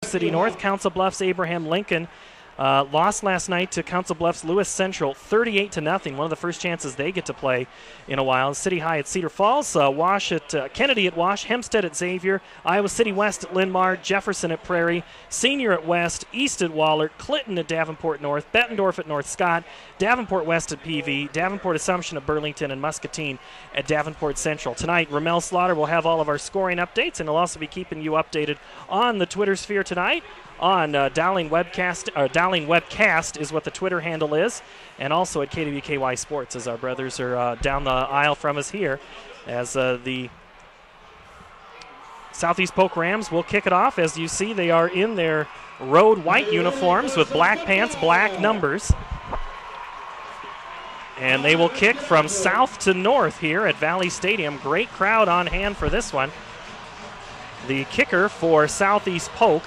City North. Council Bluffs Abraham Lincoln lost last night to Council Bluffs Lewis Central 38-0. One of the first chances they get to play in a while. City High at Cedar Falls, Wash at Kennedy at Wash, Hempstead at Xavier, Iowa City West at Linn-Mar, Jefferson at Prairie, Senior at West, East at Wahlert, Clinton at Davenport North, Bettendorf at North Scott, Davenport West at PV, Davenport Assumption at Burlington, and Muscatine at Davenport Central. Tonight, Ramel Slaughter will have all of our scoring updates, and he'll also be keeping you updated on the Twitter sphere tonight. On Dowling Webcast, or Dowling Webcast is what the Twitter handle is, and also at KWKY Sports, as our brothers are down the aisle from us here, as the Southeast Polk Rams will kick it off. As you see, they are in their road white uniforms with black pants, black numbers, and they will kick from south to north here at Valley Stadium. Great crowd on hand for this one. The kicker for Southeast Polk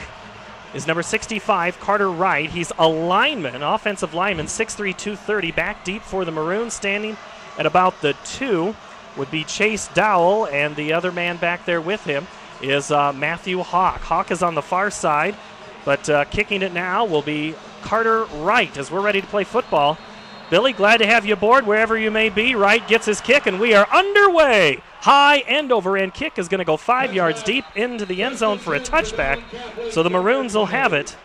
is number 65, Carter Wright. He's a lineman, offensive lineman, 6'3", 230, back deep for the Maroons. Standing at about the 2 would be Chase Dowell, and the other man back there with him is Matthew Hawk. Hawk is on the far side, but kicking it now will be Carter Wright as we're ready to play football. Billy, glad to have you aboard wherever you may be. Wright gets his kick, and we are underway. High end-over-end kick is going to go 5 yards deep into the end zone for a touchback, so the Maroons will have it.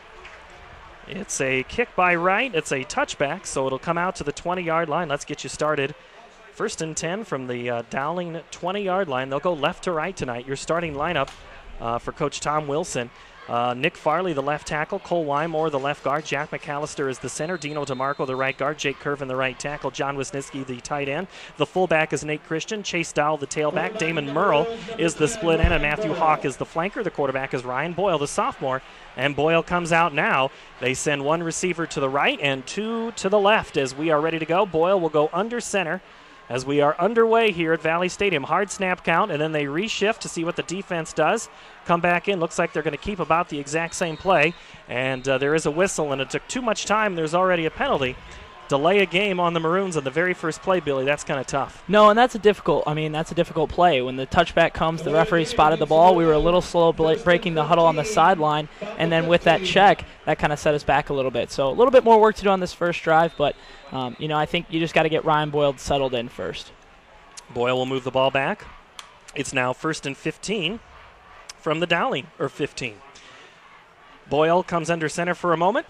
It's a kick by Wright. It's a touchback, so it'll come out to the 20-yard line. Let's get you started. 1st and 10 from the Dowling 20-yard line. They'll go left to right tonight. Your starting lineup for Coach Tom Wilson. Nick Farley, the left tackle. Cole Wymore, the left guard. Jack McAllister is the center. Dino DeMarco, the right guard. Jake Curvin, the right tackle. John Wisniewski, the tight end. The fullback is Nate Christian. Chase Dowell, the tailback. Damon Merle is the split end, and Matthew Hawk is the flanker. The quarterback is Ryan Boyle, the sophomore. And Boyle comes out now. They send one receiver to the right and 2 to the left as we are ready to go. Boyle will go under center as we are underway here at Valley Stadium. Hard snap count, and then they reshift to see what the defense does. Come back in. Looks like they're going to keep about the exact same play. And there is a whistle, and it took too much time. There's already a penalty. Delay a game on the Maroons on the very first play, Billy. That's kind of tough. No, and that's a difficult play. When the touchback comes, the referee spotted the ball. We were a little slow breaking the huddle on the sideline, and then with that check, that kind of set us back a little bit. So a little bit more work to do on this first drive, but I think you just got to get Ryan Boyle settled in first. Boyle will move the ball back. It's now 1st and 15 from the Dowling, or 15. Boyle comes under center for a moment.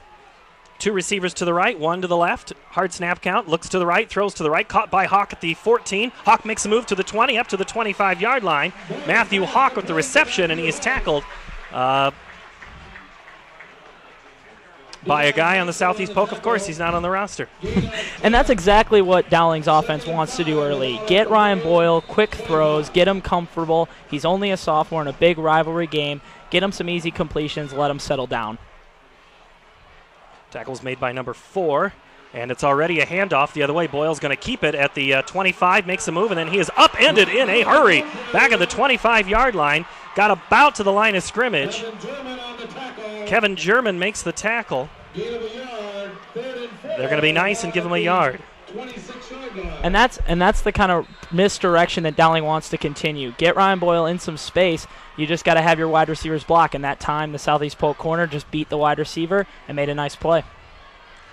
2 receivers to the right, 1 to the left. Hard snap count, looks to the right, throws to the right, caught by Hawk at the 14. Hawk makes a move to the 20, up to the 25-yard line. Matthew Hawk with the reception, and he is tackled by a guy on the Southeast Polk. Of course, he's not on the roster. And that's exactly what Dowling's offense wants to do early. Get Ryan Boyle, quick throws, get him comfortable. He's only a sophomore in a big rivalry game. Get him some easy completions, let him settle down. Tackle's made by number 4, and it's already a handoff the other way. Boyle's going to keep it at the 25, makes a move, and then he is upended in a hurry. Back at the 25-yard line, got about to the line of scrimmage. Kevin German makes the tackle. They're going to be nice and give him a yard. And that's the kind of misdirection that Dowling wants to continue. Get Ryan Boyle in some space. You just got to have your wide receivers block. And that time, the Southeast Polk corner just beat the wide receiver and made a nice play.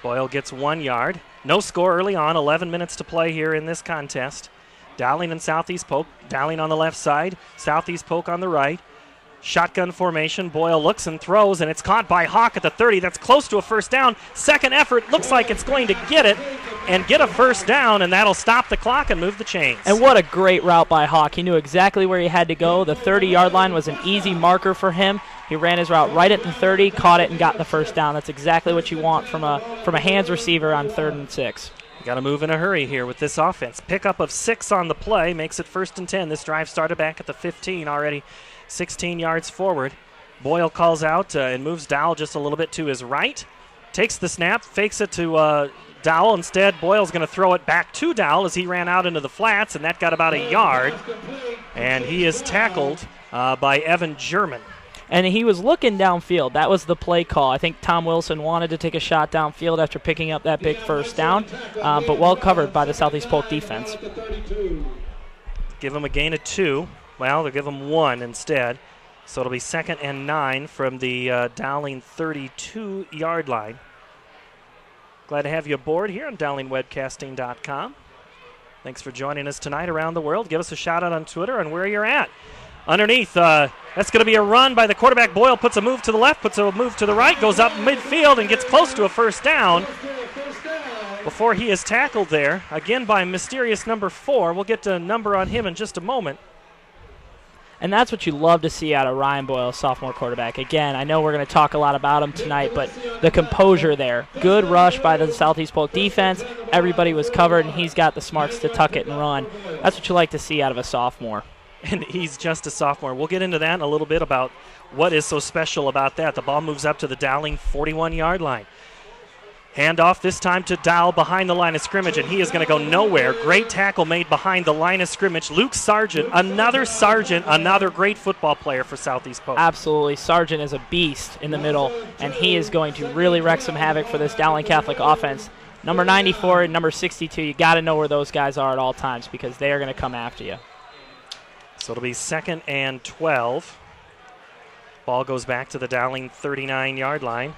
Boyle gets 1 yard. No score early on. 11 minutes to play here in this contest. Dowling and Southeast Polk. Dowling on the left side. Southeast Polk on the right. Shotgun formation. Boyle looks and throws, and it's caught by Hawk at the 30. That's close to a first down. Second effort. Looks like it's going to get it and get a first down, and that'll stop the clock and move the chains. And what a great route by Hawk. He knew exactly where he had to go. The 30-yard line was an easy marker for him. He ran his route right at the 30, caught it, and got the first down. That's exactly what you want from a hands receiver on 3rd and 6. Got to move in a hurry here with this offense. Pickup of 6 on the play makes it 1st and 10. This drive started back at the 15 already. 16 yards forward. Boyle calls out and moves Dowell just a little bit to his right. Takes the snap, fakes it to Dowell. Instead, Boyle's going to throw it back to Dowell as he ran out into the flats, and that got about a yard. And he is tackled by Evan German. And he was looking downfield. That was the play call. I think Tom Wilson wanted to take a shot downfield after picking up that big first down, but well covered by the Southeast Polk defense. Give him a gain of 2. Well, they'll give him 1 instead. So it'll be 2nd and 9 from the Dowling 32-yard line. Glad to have you aboard here on DowlingWebcasting.com. Thanks for joining us tonight around the world. Give us a shout out on Twitter on where you're at. Underneath, that's going to be a run by the quarterback. Boyle puts a move to the left, puts a move to the right, goes up midfield and gets close to a first down before he is tackled there, again by mysterious number 4. We'll get to a number on him in just a moment. And that's what you love to see out of Ryan Boyle, sophomore quarterback. Again, I know we're going to talk a lot about him tonight, but the composure there. Good rush by the Southeast Polk defense. Everybody was covered, and he's got the smarts to tuck it and run. That's what you like to see out of a sophomore. And he's just a sophomore. We'll get into that in a little bit about what is so special about that. The ball moves up to the Dowling 41-yard line. Handoff this time to Dow behind the line of scrimmage, and he is going to go nowhere. Great tackle made behind the line of scrimmage. Luke Sargent, another great football player for Southeast Polk. Absolutely. Sargent is a beast in the middle, and he is going to really wreak some havoc for this Dowling Catholic offense. Number 94 and number 62, you got to know where those guys are at all times because they are going to come after you. So it'll be 2nd and 12. Ball goes back to the Dowling 39-yard line.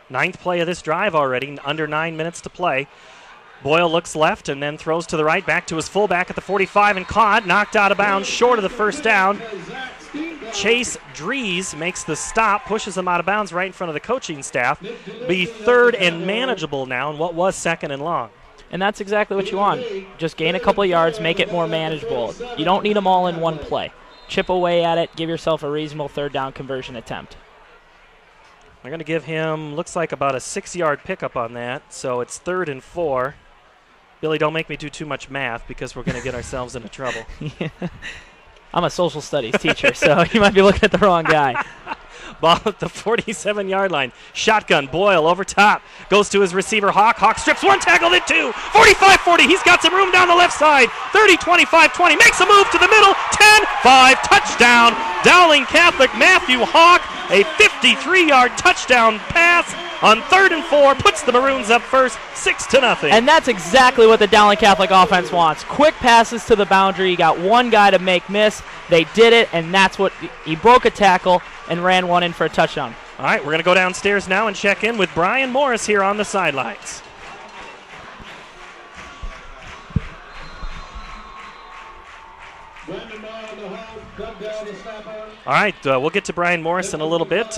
9th play of this drive already, under 9 minutes to play. Boyle looks left and then throws to the right, back to his fullback at the 45 and caught, knocked out of bounds, short of the first down. Chase Dries makes the stop, pushes him out of bounds right in front of the coaching staff. Be 3rd and manageable now in what was 2nd and long. And that's exactly what you want. Just gain a couple of yards, make it more manageable. You don't need them all in one play. Chip away at it, give yourself a reasonable 3rd down conversion attempt. They're going to give him, looks like about a 6-yard pickup on that, so it's 3rd and 4. Billy, don't make me do too much math because we're going to get ourselves into trouble. Yeah. I'm a social studies teacher, so you might be looking at the wrong guy. Ball at the 47-yard line. Shotgun, Boyle over top. Goes to his receiver, Hawk. Hawk strips 1 tackle, then 2. 45-40. He's got some room down the left side. 30, 25, 20. Makes a move to the middle. 10, 5. Touchdown. Dowling Catholic Matthew Hawk. A 53-yard touchdown pass on 3rd and 4. Puts the Maroons up first, 6-0. And that's exactly what the Dowling Catholic offense wants. Quick passes to the boundary. You got one guy to make miss. They did it, and that's what he broke a tackle and ran one in for a touchdown. All right, we're going to go downstairs now and check in with Brian Morris here on the sidelines. All right, we'll get to Brian Morris in a little bit.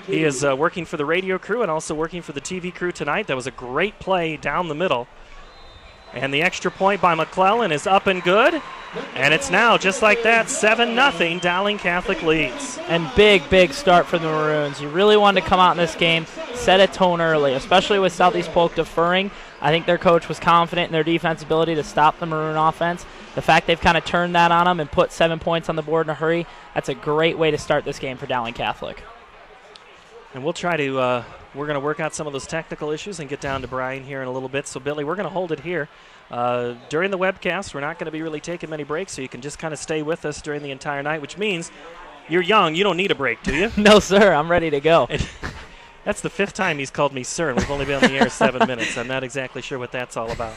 He is working for the radio crew and also working for the TV crew tonight. That was a great play down the middle. And the extra point by McClellan is up and good. And it's now, just like that, 7-0, Dowling Catholic leads. And big start for the Maroons. You really wanted to come out in this game, set a tone early, especially with Southeast Polk deferring. I think their coach was confident in their defense ability to stop the Maroon offense. The fact they've kind of turned that on them and put 7 points on the board in a hurry, that's a great way to start this game for Dowling Catholic. And we'll try to, we're going to work out some of those technical issues and get down to Brian here in a little bit. So, Billy, we're going to hold it here. During the webcast, we're not going to be really taking many breaks, so you can just kind of stay with us during the entire night, which means you're young. You don't need a break, do you? No, sir. I'm ready to go. That's the 5th time he's called me sir, and we've only been on the air 7 minutes. I'm not exactly sure what that's all about.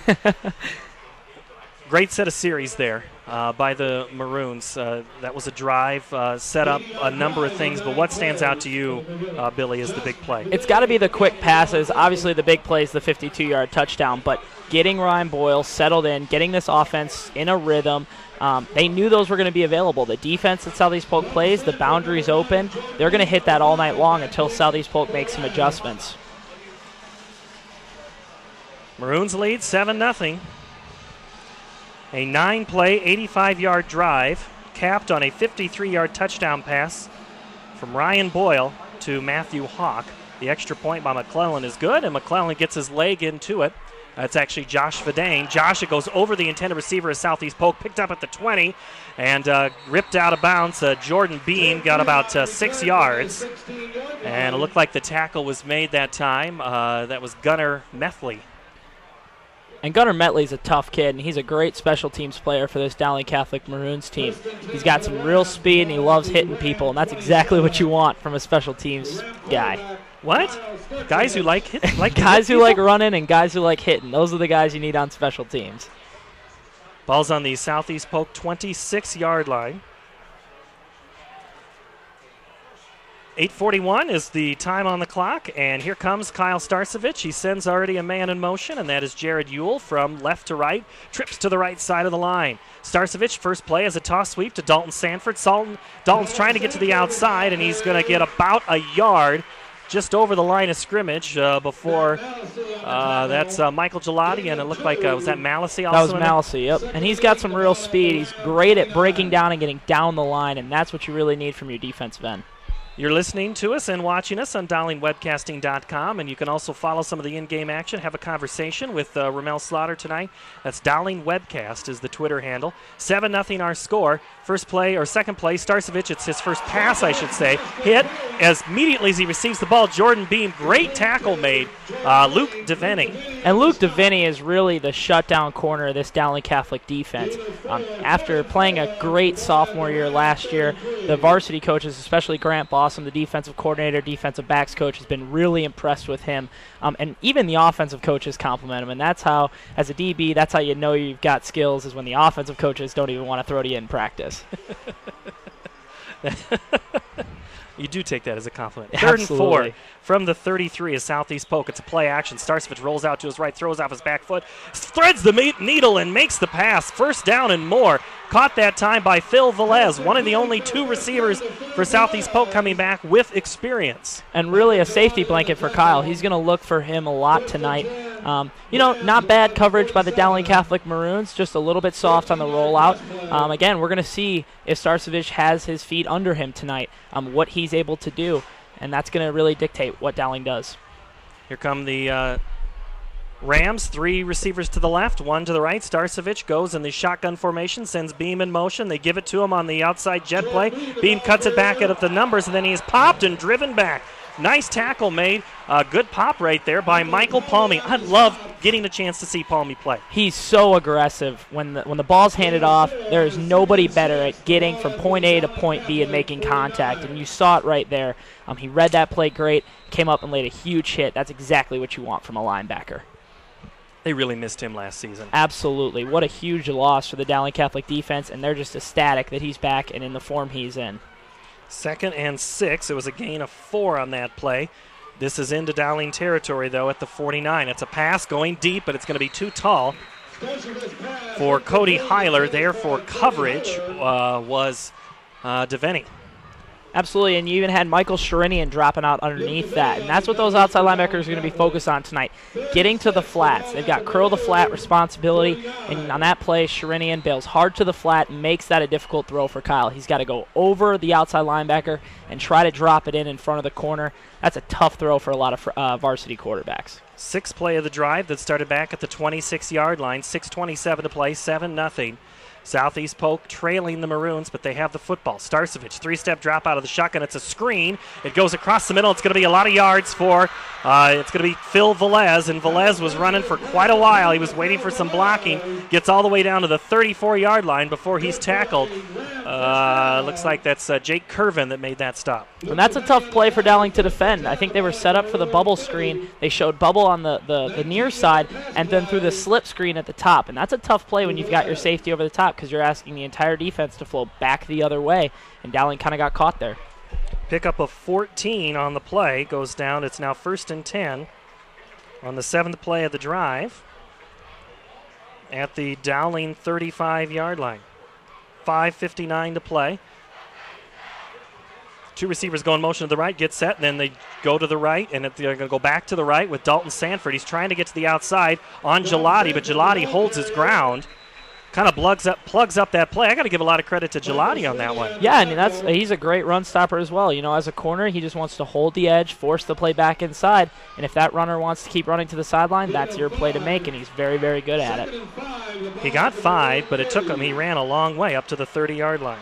Great set of series there by the Maroons. That was a drive, set up a number of things, but what stands out to you, Billy, is the big play? It's got to be the quick passes. Obviously, the big play is the 52-yard touchdown, but getting Ryan Boyle settled in, getting this offense in a rhythm. They knew those were going to be available. The defense that Southeast Polk plays, the boundaries open, they're going to hit that all night long until Southeast Polk makes some adjustments. Maroons lead 7-0. A 9-play, 85-yard drive capped on a 53-yard touchdown pass from Ryan Boyle to Matthew Hawk. The extra point by McClellan is good, and McClellan gets his leg into it. That's actually Josh Fadane. Josh, it goes over the intended receiver of Southeast Polk, picked up at the 20, and ripped out of bounds. Jordan Beam got about 6 yards. And it looked like the tackle was made that time. That was Gunnar Methley. And Gunnar Metley's a tough kid, and he's a great special teams player for this Dowling Catholic Maroons team. He's got some real speed, and he loves hitting people, and that's exactly what you want from a special teams guy. What? Guys who like hit, guys who like running and guys who like hitting. Those are the guys you need on special teams. Ball's on the Southeast Polk 26-yard line. 8:41 is the time on the clock, and here comes Kyle Starcevich. He sends already a man in motion, and that is Jared Ewell from left to right. Trips to the right side of the line. Starcevich, first play as a toss sweep to Dalton Sanford. Dalton's trying to get to the outside, and he's going to get about a yard just over the line of scrimmage before that's Michael Gelati, and it looked like, was that Malasey also? That was Malasey, yep. And he's got some real speed. He's great at breaking down and getting down the line, and that's what you really need from your defensive end. You're listening to us and watching us on DowlingWebcasting.com, and you can also follow some of the in-game action, have a conversation with Ramel Slaughter tonight. That's Dowling Webcast is the Twitter handle. 7-0 our score. First play, or second play, Starcevich, it's his first pass, I should say, hit as immediately as he receives the ball. Jordan Beam, great tackle made. Luke DeVenny. And Luke DeVenny is really the shutdown corner of this Dowling Catholic defense. After playing a great sophomore year last year, the varsity coaches, especially Grant Bossum, the defensive coordinator, defensive backs coach, has been really impressed with him. And even the offensive coaches compliment him. And that's how, as a DB, that's how you know you've got skills, is when the offensive coaches don't even want to throw to you in practice. You do take that as a compliment. Absolutely. 3rd and 4 from the 33 is Southeast Polk. It's a play action. Starcevich rolls out to his right, throws off his back foot, threads the needle and makes the pass. First down and more. Caught that time by Phil Velez, one of the only 2 receivers for Southeast Polk coming back with experience. And really a safety blanket for Kyle. He's going to look for him a lot tonight. Not bad coverage by the Dowling Catholic Maroons, just a little bit soft on the rollout. Again, we're going to see if Starcevich has his feet under him tonight, what he's able to do, and that's going to really dictate what Dowling does. Here come the Rams, 3 receivers to the left, 1 to the right. Starcevich goes in the shotgun formation, sends Beam in motion. They give it to him on the outside jet play. Beam cuts it back at the numbers, and then he is popped and driven back. Nice tackle made. Good pop right there by Michael Palmy. I love getting a chance to see Palmy play. He's so aggressive. When the ball's handed off, there is nobody better at getting from point A to point B and making contact, and you saw it right there. He read that play great, came up and laid a huge hit. That's exactly what you want from a linebacker. They really missed him last season. Absolutely. What a huge loss for the Dowling Catholic defense, and they're just ecstatic that he's back and in the form he's in. 2nd and 6. It was a gain of 4 on that play. This is into Dowling territory, though, at the 49. It's a pass going deep, but it's going to be too tall for Cody Heiler. There for coverage was DeVenny. Absolutely, and you even had Michael Sherinian dropping out underneath that, and that's what those outside linebackers are going to be focused on tonight, getting to the flats. They've got curl the flat responsibility, and on that play, Sherinian bails hard to the flat and makes that a difficult throw for Kyle. He's got to go over the outside linebacker and try to drop it in front of the corner. That's a tough throw for a lot of varsity quarterbacks. 6th play of the drive that started back at the 26-yard line, 6:27 to play, 7-0. Southeast Polk trailing the Maroons, but they have the football. Starcevich, 3-step drop out of the shotgun. It's a screen. It goes across the middle. It's going to be a lot of yards for, it's going to be Phil Velez, and Velez was running for quite a while. He was waiting for some blocking. Gets all the way down to the 34-yard line before he's tackled. Looks like that's Jake Curvin that made that stop. And that's a tough play for Dowling to defend. I think they were set up for the bubble screen. They showed bubble on the near side and then through the slip screen at the top. And that's a tough play when you've got your safety over the top, because you're asking the entire defense to flow back the other way, and Dowling kind of got caught there. Pickup of 14 on the play goes down. It's now 1st and 10 on the 7th play of the drive at the Dowling 35-yard line. 5:59 to play. 2 receivers go in motion to the right, get set, and then they go to the right, and they're going to go back to the right with Dalton Sanford. He's trying to get to the outside on Gelati, but Gelati holds his ground. Kind of plugs up that play. I got to give a lot of credit to Gelati on that one. Yeah, I mean, he's a great run stopper as well. You know, as a corner, he just wants to hold the edge, force the play back inside, and if that runner wants to keep running to the sideline, that's your play to make, and he's very, very good at it. He got 5, but it took him. He ran a long way up to the 30-yard line.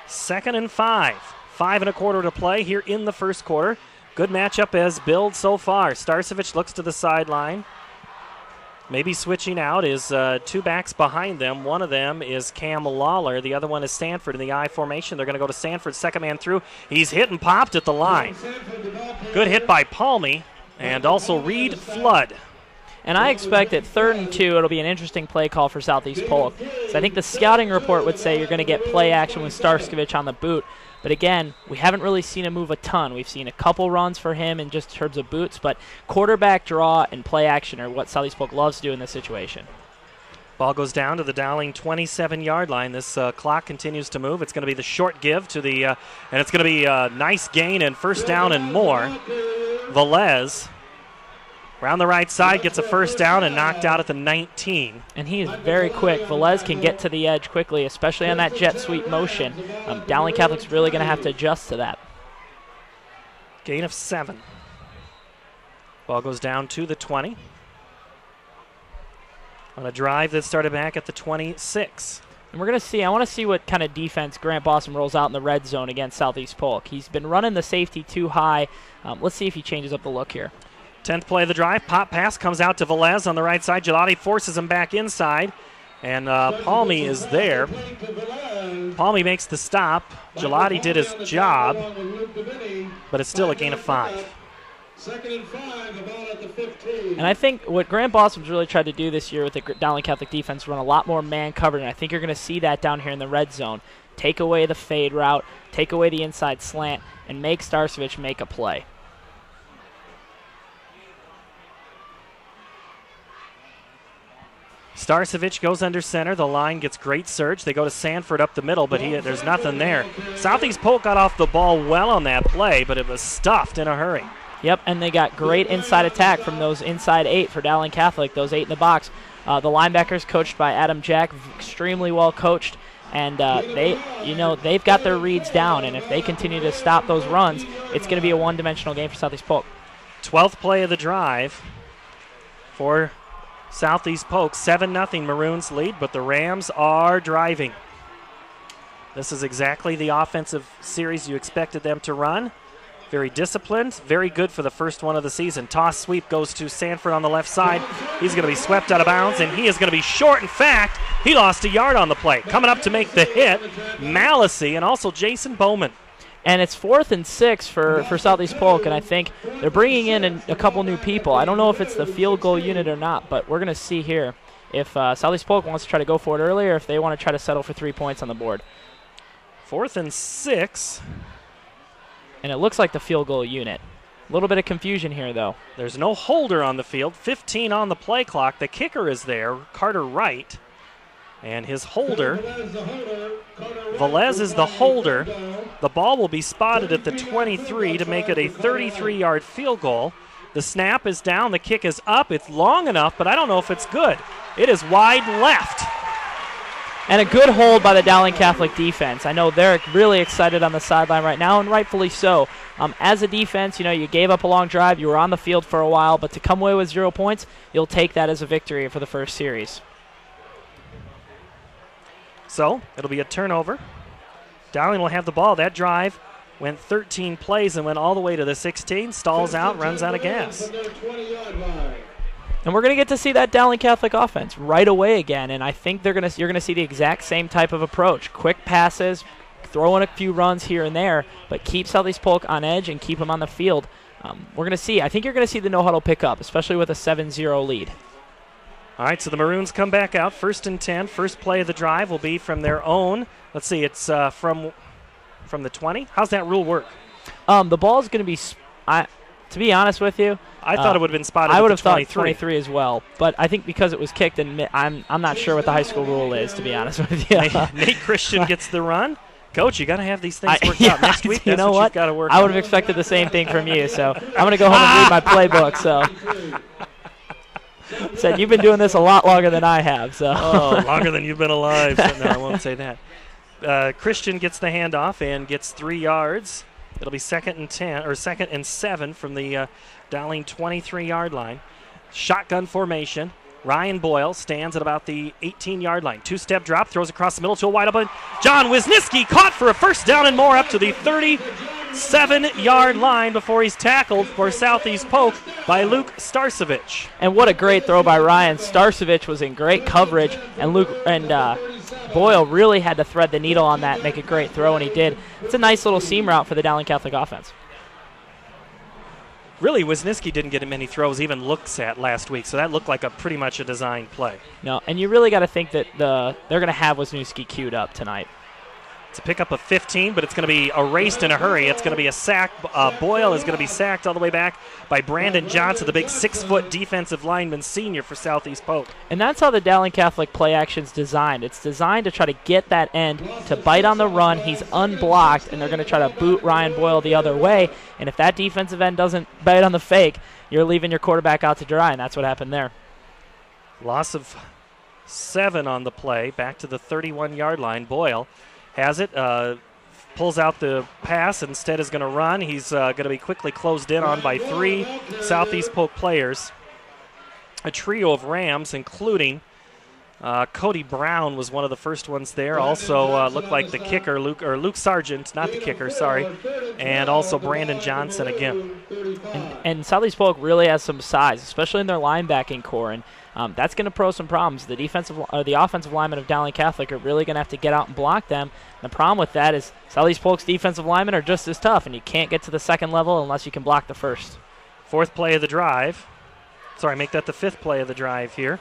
2nd and 5. 5 1/4 to play here in the first quarter. Good matchup as billed so far. Starcevich looks to the sideline. Maybe switching out is 2 backs behind them. One of them is Cam Lawler. The other one is Sanford in the I formation. They're going to go to Sanford, second man through. He's hit and popped at the line. Good hit by Palmy and also Reed Flood. And I expect at 3rd and 2, it'll be an interesting play call for Southeast Polk. So I think the scouting report would say you're going to get play action with Starcevich on the boot. But again, we haven't really seen him move a ton. We've seen a couple runs for him in just terms of boots, but quarterback draw and play action are what Southeast Polk loves to do in this situation. Ball goes down to the Dowling 27-yard line. This clock continues to move. It's going to be the short give to the, and it's going to be a nice gain and first down and more. Velez around the right side gets a first down and knocked out at the 19. And he is very quick. Velez can get to the edge quickly, especially on that jet sweep motion. Dowling Catholic's really going to have to adjust to that. Gain of 7. Ball goes down to the 20. On a drive that started back at the 26. And we're going to see, I want to see what kind of defense Grant Boston rolls out in the red zone against Southeast Polk. He's been running the safety too high. Let's see if he changes up the look here. 10th play of the drive. Pop pass comes out to Velez on the right side. Gelati forces him back inside. And Palmy is there. Palmy makes the stop. Gelati did his job. But it's still a gain of 5. 2nd and 5, the ball at the 15. And I think what Grant Boston's really tried to do this year with the Dowling Catholic defense, run a lot more man coverage, and I think you're going to see that down here in the red zone. Take away the fade route, take away the inside slant, and make Starcevich make a play. Starcevich goes under center. The line gets great surge. They go to Sanford up the middle, but there's nothing there. Southeast Polk got off the ball well on that play, but it was stuffed in a hurry. Yep, and they got great inside attack from those inside 8 for Dowling Catholic, those 8 in the box. The linebackers coached by Adam Jack, extremely well coached, and they've got their reads down, and if they continue to stop those runs, it's going to be a one-dimensional game for Southeast Polk. 12th play of the drive for Southeast Polk. 7-0 Maroons lead, but the Rams are driving. This is exactly the offensive series you expected them to run. Very disciplined, very good for the first one of the season. Toss sweep goes to Sanford on the left side. He's going to be swept out of bounds, and he is going to be short. In fact, he lost a yard on the play. Coming up to make the hit, Malasey and also Jason Bowman. And it's 4th and 6 for Southeast Polk, and I think they're bringing in a couple new people. I don't know if it's the field goal unit or not, but we're going to see here if Southeast Polk wants to try to go for it early or if they want to try to settle for 3 points on the board. 4th and 6. And it looks like the field goal unit. A little bit of confusion here, though. There's no holder on the field. 15 on the play clock. The kicker is there, Carter Wright. And his holder, Velez is the holder. The ball will be spotted at the 23 to make it a 33-yard field goal. The snap is down. The kick is up. It's long enough, but I don't know if it's good. It is wide left. And a good hold by the Dowling Catholic defense. I know they're really excited on the sideline right now, and rightfully so. As a defense, you gave up a long drive. You were on the field for a while, but to come away with 0 points, you'll take that as a victory for the first series. So it'll be a turnover. Dowling will have the ball. That drive went 13 plays and went all the way to the 16, stalls out, runs out of gas. And we're going to get to see that Dowling Catholic offense right away again, and I think you're going to see the exact same type of approach. Quick passes, throw in a few runs here and there, but keep Southeast Polk on edge and keep them on the field. We're going to see, I think you're going to see the no-huddle pick up, especially with a 7-0 lead. All right, so the Maroons come back out. 1st and 10. First play of the drive will be from their own. Let's see, it's from the 20. How's that rule work? The ball is going to be, to be honest with you, I thought it would have been spotted. I would have thought 23 as well, but I think because it was kicked, and I'm not sure what the high school rule is, to be honest with you. Nate Christian gets the run. Coach, you got to have these things worked out next week. You that's know what you've got to work. I would have expected the same thing from you, so I'm going to go home and read my playbook. So, said you've been doing this a lot longer than I have. So, longer than you've been alive. So no, I won't say that. Christian gets the handoff and gets 3 yards. It'll be 2nd and 10 or 2nd and 7 from the Dowling 23-yard line. Shotgun formation. Ryan Boyle stands at about the 18-yard line. 2-step drop, throws across the middle to a wide open. John Wisniewski caught for a first down and more up to the 37-yard line before he's tackled for Southeast Polk by Luke Starcevich. And what a great throw by Ryan. Starcevich was in great coverage, and Boyle really had to thread the needle on that and make a great throw, and he did. It's a nice little seam route for the Dowling Catholic offense. Really, Wisniewski didn't get many throws, even looks at last week, so that looked like pretty much a designed play. No, and you really got to think that they're going to have Wisniewski queued up tonight. It's a pickup of 15, but it's going to be erased in a hurry. It's going to be a sack. Boyle is going to be sacked all the way back by Brandon Johnson, the big 6-foot defensive lineman senior for Southeast Polk. And that's how the Dowling Catholic play action's designed. It's designed to try to get that end to bite on the run. He's unblocked, and they're going to try to boot Ryan Boyle the other way. And if that defensive end doesn't bite on the fake, you're leaving your quarterback out to dry, and that's what happened there. Loss of 7 on the play, back to the 31-yard line. Boyle has it, pulls out the pass, instead is going to run. He's going to be quickly closed in on by 3 Southeast Polk players. A trio of Rams, including Cody Brown was one of the first ones there. Also looked like the kicker, Luke Sargent, not the kicker, sorry. And also Brandon Johnson again. And Southeast Polk really has some size, especially in their linebacking core. And that's going to pose some problems. The offensive linemen of Dowling Catholic are really going to have to get out and block them. And the problem with that is Southeast Polk's defensive linemen are just as tough, and you can't get to the second level unless you can block the first. 4th play of the drive. Sorry, make that the 5th play of the drive here.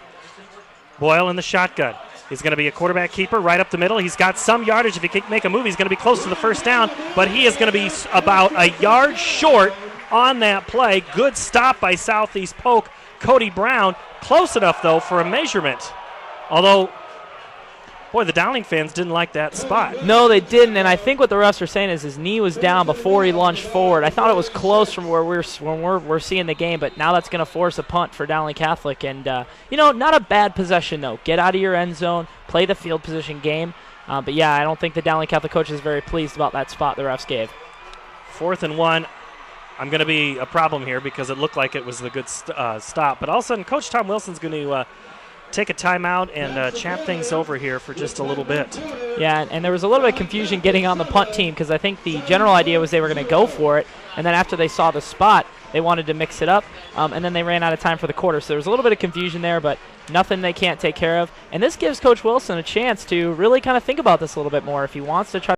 Boyle in the shotgun. He's going to be a quarterback keeper right up the middle. He's got some yardage. If he can make a move, he's going to be close to the first down, but he is going to be about a yard short on that play. Good stop by Southeast Polk. Cody Brown, close enough, though, for a measurement. Although, boy, the Dowling fans didn't like that spot. No, they didn't, and I think what the refs are saying is his knee was down before he lunged forward. I thought it was close from where we're seeing the game, but now that's going to force a punt for Dowling Catholic. And, not a bad possession, though. Get out of your end zone, play the field position game. But, yeah, I don't think the Dowling Catholic coach is very pleased about that spot the refs gave. 4th and 1. I'm going to be a problem here because it looked like it was the good stop. But all of a sudden, Coach Tom Wilson's going to take a timeout and chat things over here for just a little bit. Yeah, and there was a little bit of confusion getting on the punt team because I think the general idea was they were going to go for it, and then after they saw the spot, they wanted to mix it up, and then they ran out of time for the quarter. So there was a little bit of confusion there, but nothing they can't take care of. And this gives Coach Wilson a chance to really kind of think about this a little bit more if he wants to try